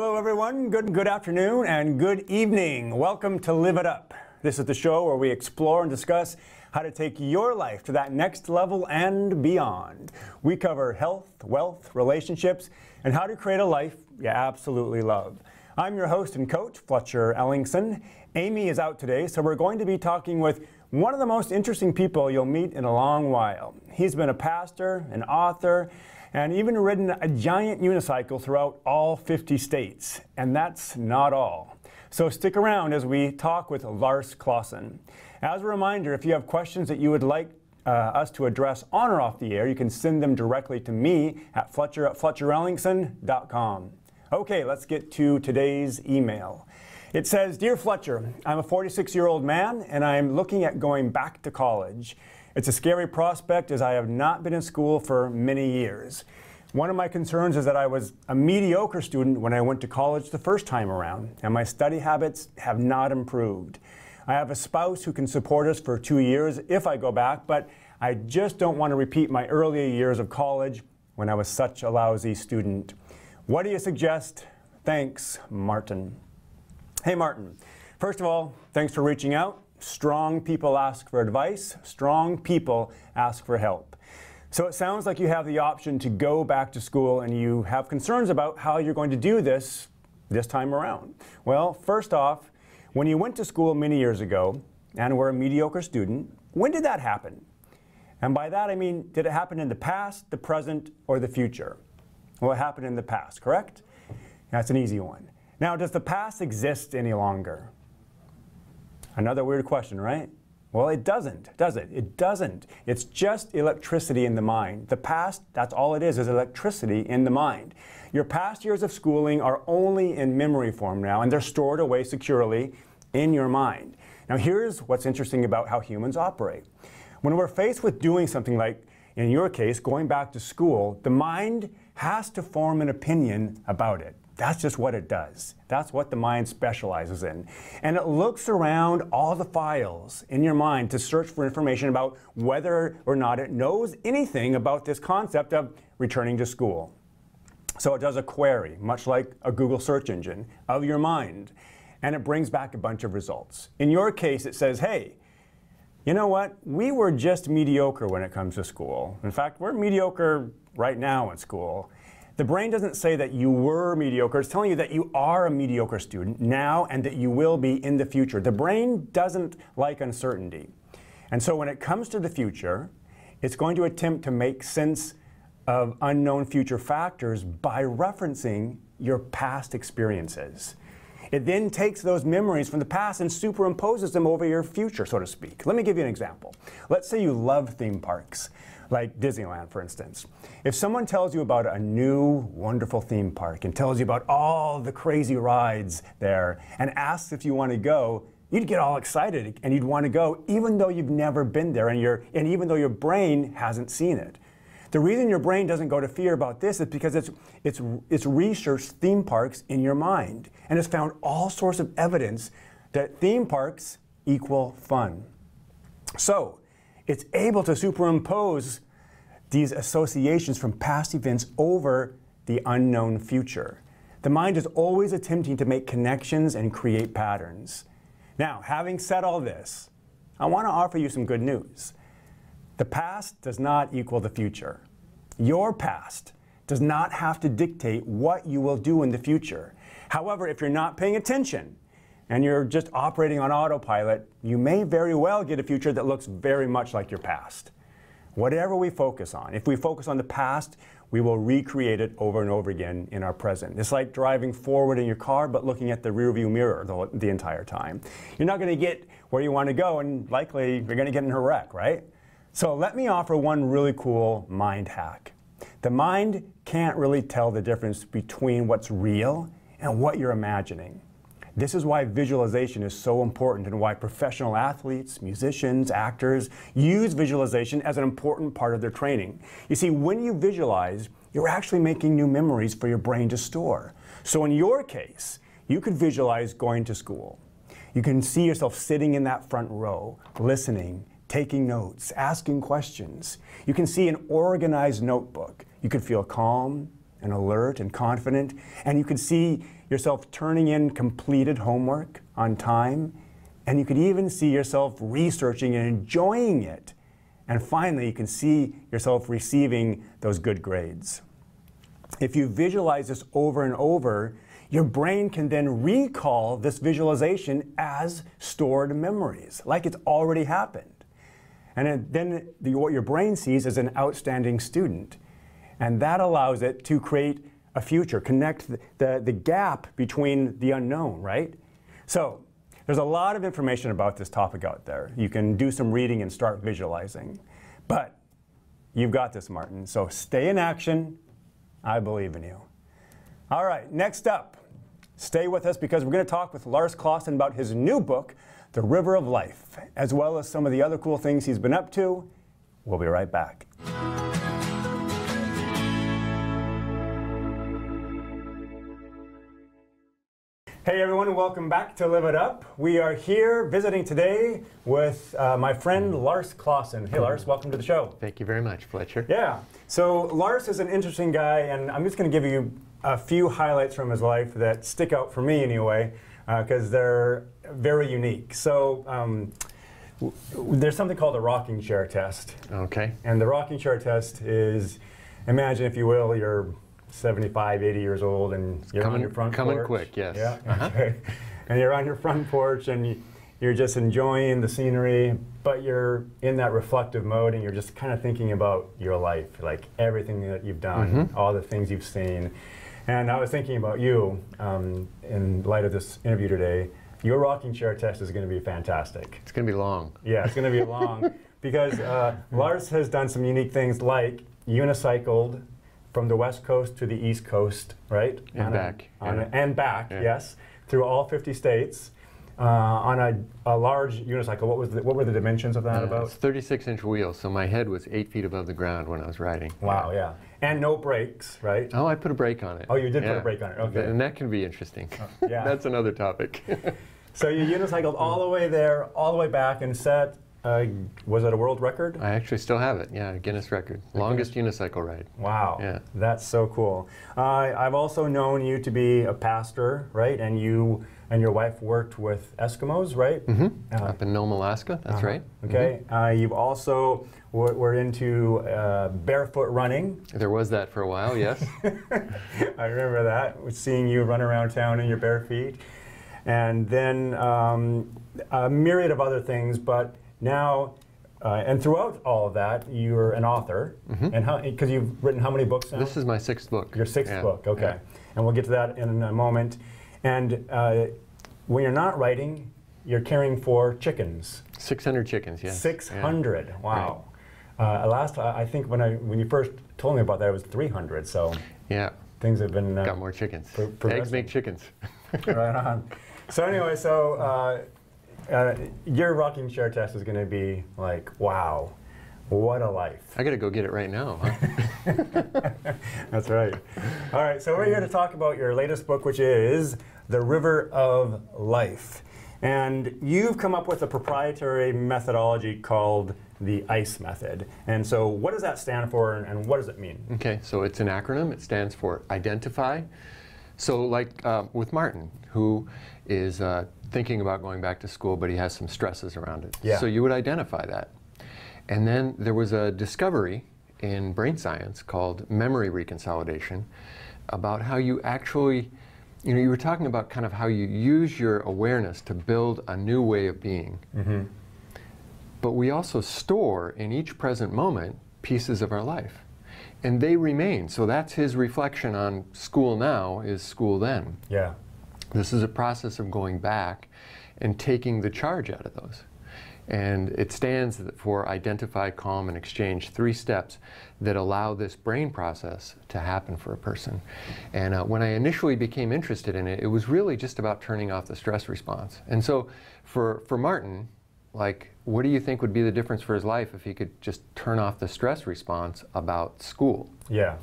Hello everyone, good afternoon and good evening. Welcome to Live It Up. This is the show where we explore and discuss how to take your life to that next level and beyond. We cover health, wealth, relationships, and how to create a life you absolutely love. I'm your host and coach, Fletcher. Amy is out today, so we're going to be talking with one of the most interesting people you'll meet in a long while. He's been a pastor, an author, and even ridden a giant unicycle throughout all 50 states. And that's not all. So stick around as we talk with Lars Clausen. As a reminder, if you have questions that you would like us to address on or off the air, you can send them directly to me at fletcher@fletcherellingson.com. Okay, let's get to today's email. It says, Dear Fletcher, I'm a 46-year-old man and I'm looking at going back to college. It's a scary prospect as I have not been in school for many years. One of my concerns is that I was a mediocre student when I went to college the first time around, and my study habits have not improved. I have a spouse who can support us for 2 years if I go back, but I just don't want to repeat my earlier years of college when I was such a lousy student. What do you suggest? Thanks, Martin. Hey, Martin. First of all, thanks for reaching out. Strong people ask for advice. Strong people ask for help. So it sounds like you have the option to go back to school and you have concerns about how you're going to do this time around. Well, first off, when you went to school many years ago and were a mediocre student, when did that happen? And by that I mean, did it happen in the past, the present, or the future? Well, it happened in the past, correct? That's an easy one. Now, does the past exist any longer? Another weird question, right? Well, it doesn't, does it? It doesn't. It's just electricity in the mind. The past, that's all it is electricity in the mind. Your past years of schooling are only in memory form now, and they're stored away securely in your mind. Now, here's what's interesting about how humans operate. When we're faced with doing something like, in your case, going back to school, the mind has to form an opinion about it. That's just what it does. That's what the mind specializes in. And it looks around all the files in your mind to search for information about whether or not it knows anything about this concept of returning to school. So it does a query, much like a Google search engine, of your mind. And it brings back a bunch of results. In your case, it says, hey, you know what? We were just mediocre when it comes to school. In fact, we're mediocre right now in school. The brain doesn't say that you were mediocre. It's telling you that you are a mediocre student now and that you will be in the future. The brain doesn't like uncertainty. And so when it comes to the future, it's going to attempt to make sense of unknown future factors by referencing your past experiences. It then takes those memories from the past and superimposes them over your future, so to speak. Let me give you an example. Let's say you love theme parks, like Disneyland, for instance. If someone tells you about a new, wonderful theme park and tells you about all the crazy rides there and asks if you want to go, you'd get all excited and you'd want to go even though you've never been there and even though your brain hasn't seen it. The reason your brain doesn't go to fear about this is because it's researched theme parks in your mind and has found all sorts of evidence that theme parks equal fun. So it's able to superimpose these associations from past events over the unknown future. The mind is always attempting to make connections and create patterns. Now, having said all this, I want to offer you some good news. The past does not equal the future. Your past does not have to dictate what you will do in the future. However, if you're not paying attention and you're just operating on autopilot, you may very well get a future that looks very much like your past. Whatever we focus on, if we focus on the past, we will recreate it over and over again in our present. It's like driving forward in your car, but looking at the rearview mirror the entire time. You're not going to get where you want to go, and likely you're going to get in a wreck, right? So let me offer one really cool mind hack. The mind can't really tell the difference between what's real and what you're imagining. This is why visualization is so important and why professional athletes, musicians, actors use visualization as an important part of their training. You see, when you visualize, you're actually making new memories for your brain to store. So in your case, you could visualize going to school. You can see yourself sitting in that front row, listening, taking notes, asking questions. You can see an organized notebook. You could feel calm, and alert and confident, and you could see yourself turning in completed homework on time, and you could even see yourself researching and enjoying it. And finally, you can see yourself receiving those good grades. If you visualize this over and over, your brain can then recall this visualization as stored memories, like it's already happened. And then what your brain sees is an outstanding student. And that allows it to create a future, connect the gap between the unknown, right? So there's a lot of information about this topic out there. You can do some reading and start visualizing. But you've got this, Martin. So stay in action. I believe in you. All right, next up, stay with us because we're going to talk with Lars Clausen about his new book, The River of Life, as well as some of the other cool things he's been up to. We'll be right back. Hey everyone, welcome back to Live It Up. We are here visiting today with my friend Lars Clausen. Hey Lars, welcome to the show. Thank you very much, Fletcher. Yeah, so Lars is an interesting guy, and I'm just going to give you a few highlights from his life that stick out for me anyway, because they're very unique. So there's something called a rocking chair test. Okay. And the rocking chair test is, imagine if you will, you're 75, 80 years old, and you're on your front porch. Coming quick, yes. Yeah, okay. And you're on your front porch, and you're just enjoying the scenery, but you're in that reflective mode, and you're just kind of thinking about your life, like everything that you've done, all the things you've seen. And I was thinking about you in light of this interview today. Your rocking chair test is going to be fantastic. It's going to be long. Yeah, it's going to be long because Lars has done some unique things like unicycled from the West Coast to the East Coast, right? And back. And back, yes, through all 50 states on a large unicycle. What were the dimensions of that about? It's 36-inch wheels, so my head was 8 feet above the ground when I was riding. Wow, yeah. And no brakes, right? Oh, I put a brake on it. Oh, you did put a brake on it, okay. And that can be interesting. Yeah. That's another topic. So you unicycled all the way there, all the way back, and set, was it a world record? I actually still have it, yeah, Guinness record. Longest unicycle ride. Wow, yeah. That's so cool. I've also known you to be a pastor, right? And you and your wife worked with Eskimos, right? Up in Nome, Alaska, that's right. Okay, you've also were into barefoot running. There was that for a while, yes. I remember that, seeing you run around town in your bare feet. And then a myriad of other things, but now, and throughout all of that, you're an author. And because you've written how many books now? This is my 6th book. Your 6th book, okay. Yeah. And we'll get to that in a moment. And when you're not writing, you're caring for chickens. 600 chickens, yes. 600, yeah. Wow. Right. I think when you first told me about that, it was 300, so yeah. Things have been... Got more chickens. Eggs make chickens. Right on. So anyway, your rocking chair test is going to be like, wow, what a life. I got to go get it right now. Huh? That's right. All right, so we're here to talk about your latest book, which is The River of Life. And you've come up with a proprietary methodology called the ICE method. And so what does that stand for, and what does it mean? Okay, so it's an acronym. It stands for identify. So like with Martin, who is thinking about going back to school, but he has some stresses around it. Yeah. So you would identify that. And then there was a discovery in brain science called memory reconsolidation about how you actually, you were talking about kind of how you use your awareness to build a new way of being. But we also store in each present moment pieces of our life. And they remain. So that's his reflection on school now is school then. Yeah. This is a process of going back and taking the charge out of those. And it stands for identify, calm, and exchange, 3 steps that allow this brain process to happen for a person. And when I initially became interested in it, it was really just about turning off the stress response. And so for Martin, like, what do you think would be the difference for his life if he could just turn off the stress response about school? Yeah,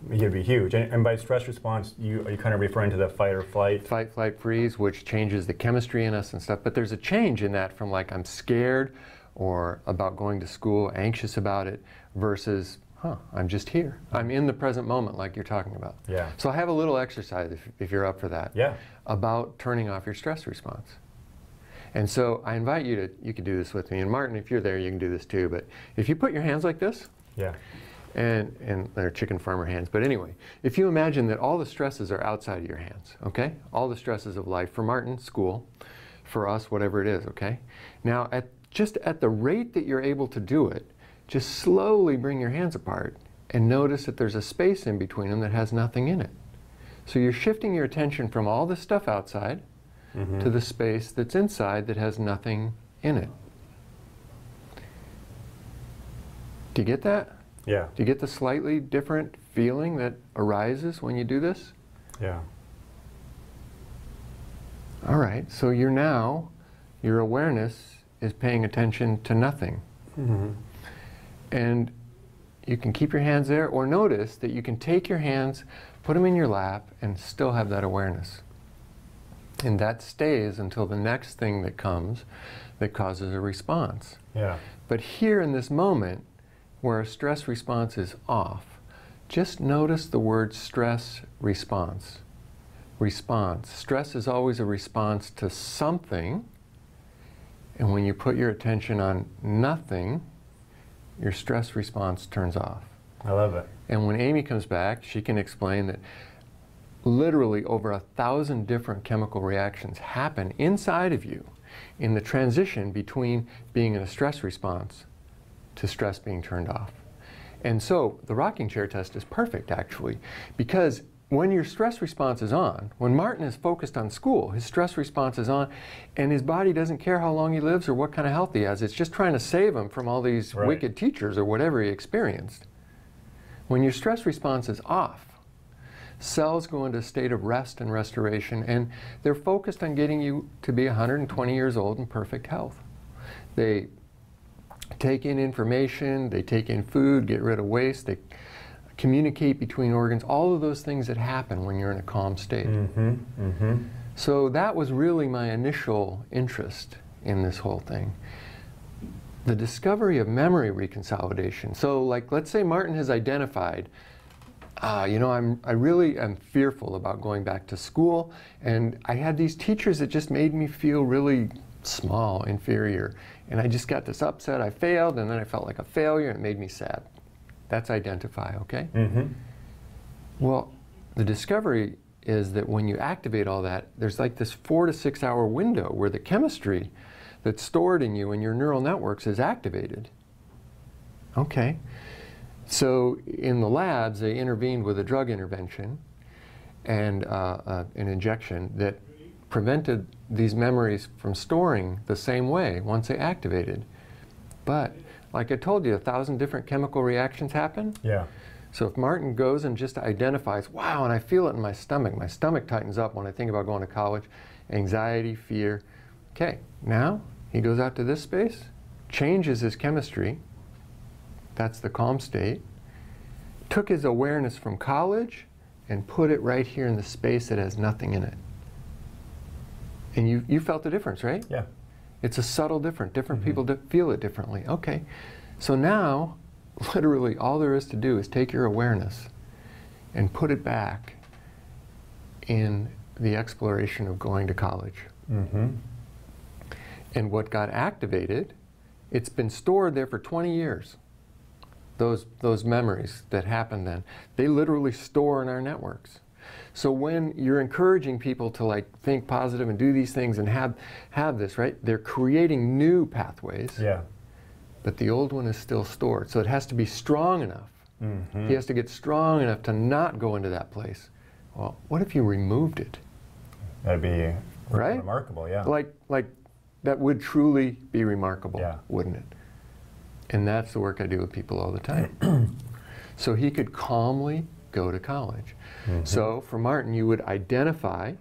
it'd be huge. And by stress response, are you kind of referring to the fight or flight? Fight, flight, freeze, which changes the chemistry in us and stuff. But there's a change in that from like I'm scared or about going to school, anxious about it, versus huh, I'm just here. I'm in the present moment like you're talking about. Yeah. So I have a little exercise, if you're up for that, Yeah. about turning off your stress response. And so I invite you to, you can do this with me. And Martin, if you're there, you can do this too. But if you put your hands like this, yeah, and they're chicken farmer hands. But anyway, if you imagine that all the stresses are outside of your hands, okay? All the stresses of life. For Martin, school. For us, whatever it is, okay? Now, just at the rate that you're able to do it, just slowly bring your hands apart and notice that there's a space in between them that has nothing in it. So you're shifting your attention from all the stuff outside to the space that's inside that has nothing in it. Do you get that? yeah, Do you get the slightly different feeling that arises when you do this? yeah, All right, so your awareness is paying attention to nothing. And you can keep your hands there, or notice that you can take your hands, put them in your lap, and still have that awareness. And that stays until the next thing that comes that causes a response. yeah, But here in this moment, where a stress response is off, just notice the word stress response. Response. Stress is always a response to something, and when you put your attention on nothing, your stress response turns off. I love it. And when Amy comes back, she can explain that literally over 1,000 different chemical reactions happen inside of you in the transition between being in a stress response to stress being turned off. And so the rocking chair test is perfect, actually, because when your stress response is on, when Martin is focused on school, his stress response is on, and his body doesn't care how long he lives or what kind of health he has. It's just trying to save him from all these wicked teachers or whatever he experienced. When your stress response is off, cells go into a state of rest and restoration, and they're focused on getting you to be 120 years old in perfect health. They take in information, they take in food, get rid of waste, they communicate between organs, all of those things that happen when you're in a calm state. So that was really my initial interest in this whole thing. The discovery of memory reconsolidation. So like, let's say Martin has identified, you know, I really am fearful about going back to school, and I had these teachers that just made me feel really small, inferior, and I just got this upset. I failed, and then I felt like a failure, and it made me sad. That's identify, okay? Well, the discovery is that when you activate all that, there's like this 4 to 6 hour window where the chemistry that's stored in you and your neural networks is activated. Okay. So in the labs, they intervened with a drug intervention and an injection that prevented these memories from storing the same way once they activated. But like I told you, 1,000 different chemical reactions happen. Yeah. So if Martin goes and just identifies, wow, and I feel it in my stomach tightens up when I think about going to college, anxiety, fear. Okay, now he goes out to this space, changes his chemistry, that's the calm state, took his awareness from college and put it right here in the space that has nothing in it. And you felt the difference, right? Yeah. It's a subtle difference. Different people feel it differently. Okay, so now literally all there is to do is take your awareness and put it back in the exploration of going to college. And what got activated, it's been stored there for 20 years. Those memories that happened then, they literally store in our networks. So when you're encouraging people to like think positive and do these things and have this, right? They're creating new pathways. Yeah. But the old one is still stored. So it has to be strong enough. He has to get strong enough to not go into that place. Well, what if you removed it? That'd be right? remarkable, yeah. Like that would truly be remarkable, yeah. wouldn't it? And that's the work I do with people all the time. So he could calmly go to college. So for Martin, you would identify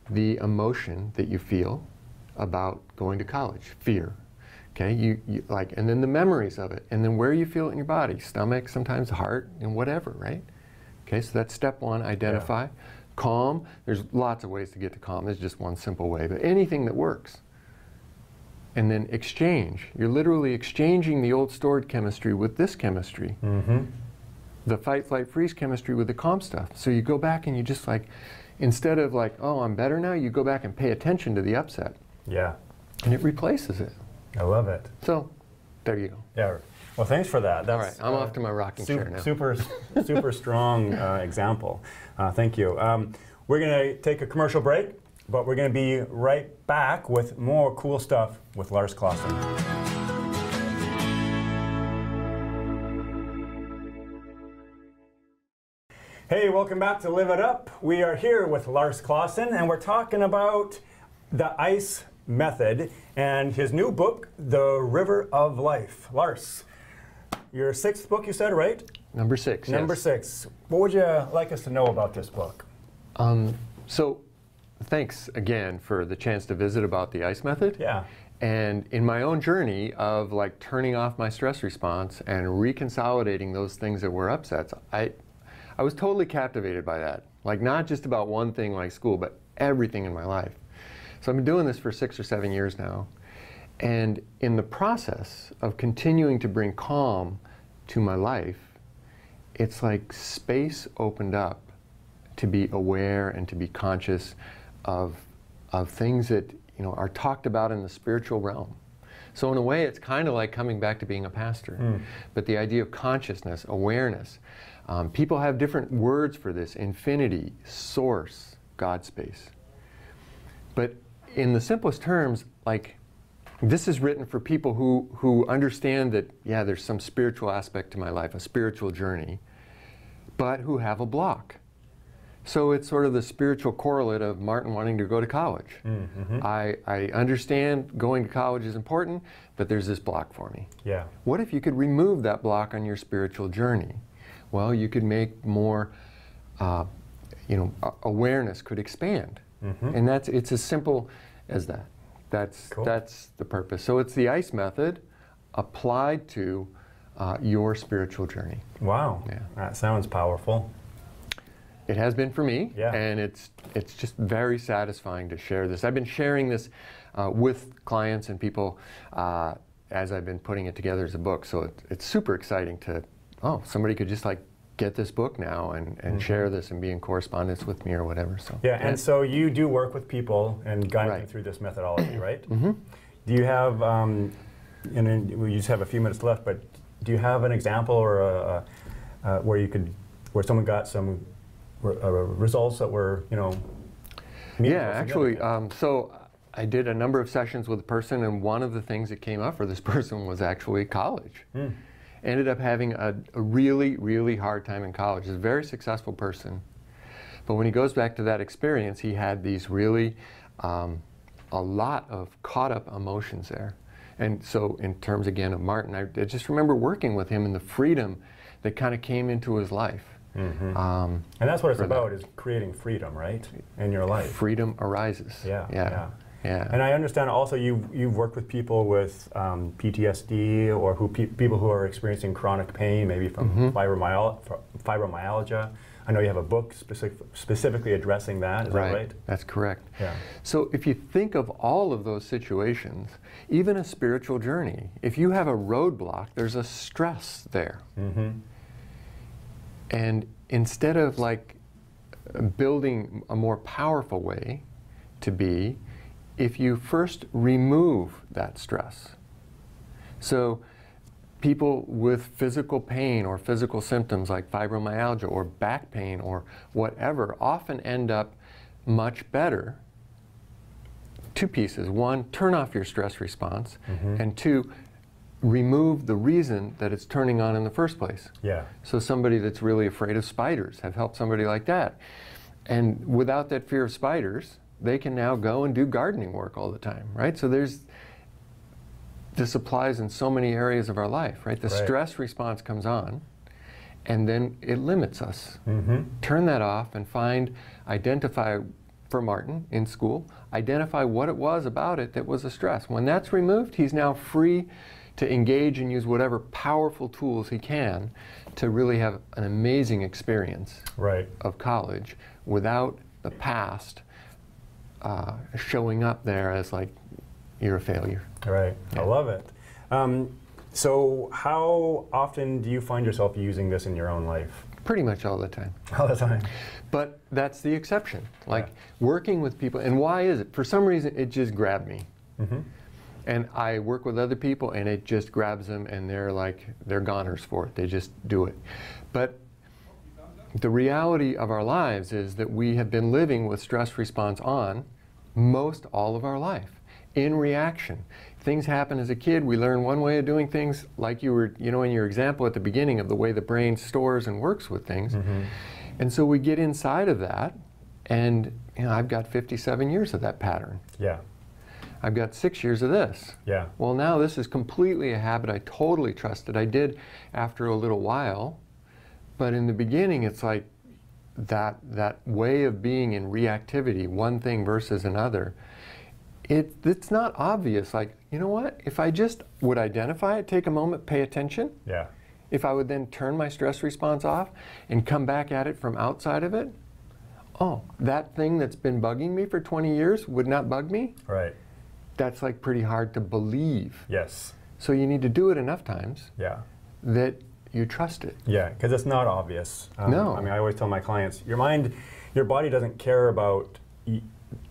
the emotion that you feel about going to college, fear. Okay, you like, and then the memories of it, and then where you feel it in your body, stomach, sometimes heart, and whatever, right? Okay, so that's step one, identify. Calm, there's lots of ways to get to calm. There's just one simple way, but anything that works. and then exchange. You're literally exchanging the old stored chemistry with this chemistry. The fight, flight, freeze chemistry with the calm stuff. So you go back and you just like, instead of like, oh, I'm better now, you go back and pay attention to the upset. Yeah. And it replaces it. I love it. So, there you go. Yeah. Well, thanks for that. That's, all right, I'm off to my rocking chair now. Super strong example. Thank you. We're going to take a commercial break, but we're going to be right back with more cool stuff with Lars Clausen. Hey, welcome back to Live It Up. We are here with Lars Clausen, and we're talking about the ICE method and his new book, The River of Life. Lars, your 6th book, you said, right? Number 6, Number yes. 6. What would you like us to know about this book? So, thanks again for the chance to visit about the ICE method. Yeah. And in my own journey of like turning off my stress response and reconsolidating those things that were upsets, I was totally captivated by that. Like not just about one thing like school, but everything in my life. So I've been doing this for 6 or 7 years now. And in the process of continuing to bring calm to my life, it's like space opened up to be aware and to be conscious of things that are talked about in the spiritual realm. So in a way, it's kind of like coming back to being a pastor. But the idea of consciousness, awareness, people have different words for this: infinity, source, God space. But in the simplest terms, like, this is written for people who understand that, yeah, there's some spiritual aspect to my life, a spiritual journey, but who have a block. So it's sort of the spiritual correlate of Martin wanting to go to college. I understand going to college is important, but there's this block for me. Yeah. What if you could remove that block on your spiritual journey? Well, you could make more, awareness could expand. And it's as simple as that. That's the purpose. So it's the ICE method applied to your spiritual journey. Wow. Yeah. That sounds powerful. It has been for me, yeah. And it's just very satisfying to share this. I've been sharing this with clients and people as I've been putting it together as a book. So it's super exciting to, somebody could just like get this book now and share this and be in correspondence with me or whatever. So yeah, and so you do work with people and guide them through this methodology, right? Do you have, and then we just have a few minutes left, but do you have an example or where someone got some results that were, yeah, actually, so I did a number of sessions with a person, and one of the things that came up for this person was actually college. Ended up having a really, really hard time in college. He's a very successful person. But when he goes back to that experience, he had these really, a lot of caught up emotions there. And so in terms, again, of Martin, I just remember working with him and the freedom that kind of came into his life. And that's what it's about, is creating freedom, right, in your life. Freedom arises. Yeah. And I understand also you've worked with people with PTSD or people who are experiencing chronic pain, maybe from fibromyalgia. I know you have a book specifically addressing that. Is that right? That's correct. Yeah. So if you think of all of those situations, even a spiritual journey, if you have a roadblock, there's a stress there. And instead of like building a more powerful way to be, if you first remove that stress. So people with physical pain or physical symptoms like fibromyalgia or back pain or whatever often end up much better. 2 pieces. 1, turn off your stress response, and 2, remove the reason that it's turning on in the first place. Yeah. So somebody that's really afraid of spiders, have helped somebody like that. And without that fear of spiders, they can now go and do gardening work all the time, right? So this applies in so many areas of our life, right? The stress response comes on, and then it limits us. Turn that off and identify, for Martin in school, identify what it was about it that was a stress. When that's removed, he's now free to engage and use whatever powerful tools he can to really have an amazing experience of college without the past showing up there as like, you're a failure. Right. Yeah. I love it. So how often do you find yourself using this in your own life? Pretty much all the time. All the time. But that's the exception. Like working with people, and why is it? For some reason, it just grabbed me. Mm-hmm. And I work with other people, and it just grabs them, and they're goners for it. They just do it. But the reality of our lives is that we have been living with stress response on most all of our life, in reaction. Things happen as a kid, we learn one way of doing things, like you were, in your example at the beginning of the way the brain stores and works with things. Mm-hmm. And so we get inside of that, and I've got 57 years of that pattern. Yeah. I've got 6 years of this. Yeah. Well, now this is completely a habit I totally trusted. I did after a little while, but in the beginning it's like that way of being in reactivity, one thing versus another. It's not obvious. Like, you know what? If I just would identify it, take a moment, pay attention. Yeah. If I would then turn my stress response off and come back at it from outside of it, oh, that thing that's been bugging me for 20 years would not bug me? Right. That's like pretty hard to believe. Yes. So you need to do it enough times Yeah. that you trust it. Yeah, because it's not obvious. No. I mean, I always tell my clients, your body doesn't care about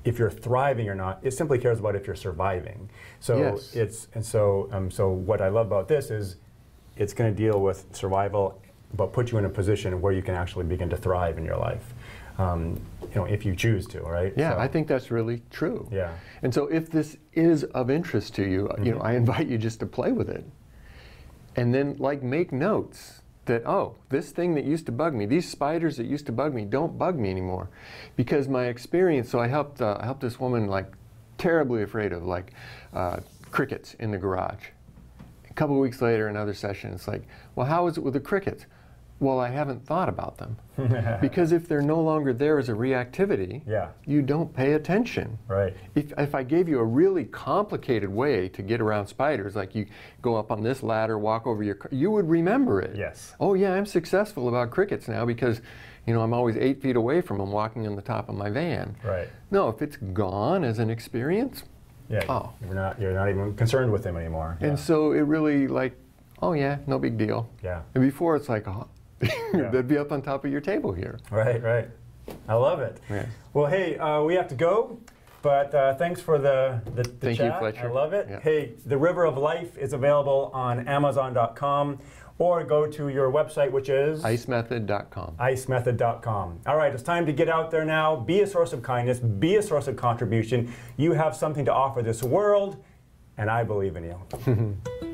if you're thriving or not. It simply cares about if you're surviving. So yes. So what I love about this is it's going to deal with survival, but put you in a position where you can actually begin to thrive in your life. If you choose to, right? Yeah, so, I think that's really true. Yeah. And so if this is of interest to you, Mm-hmm. I invite you just to play with it. And then make notes that, oh, this thing that used to bug me, these spiders that used to bug me don't bug me anymore. Because my experience, so I helped this woman terribly afraid of crickets in the garage. A couple of weeks later, another session, it's like, well, how is it with the crickets? Well, I haven't thought about them. Because if they're no longer there as a reactivity, you don't pay attention. Right. If I gave you a really complicated way to get around spiders, like you go up on this ladder, walk over your car, you would remember it. Yes. Oh yeah, I'm successful about crickets now because I'm always 8 feet away from them walking on the top of my van. Right. No, if it's gone as an experience, you're not even concerned with them anymore. And so it really oh yeah, no big deal. Yeah. And before it's like, oh, they'd be up on top of your table here. Right, right. I love it. Yeah. Well, hey, we have to go, but thanks for the Thank chat. you, Fletcher. I love it. Yeah. Hey, The River of Life is available on Amazon.com, or go to your website, which is icemethod.com. icemethod.com. All right, it's time to get out there now. Be a source of kindness. Be a source of contribution. You have something to offer this world, and I believe in you.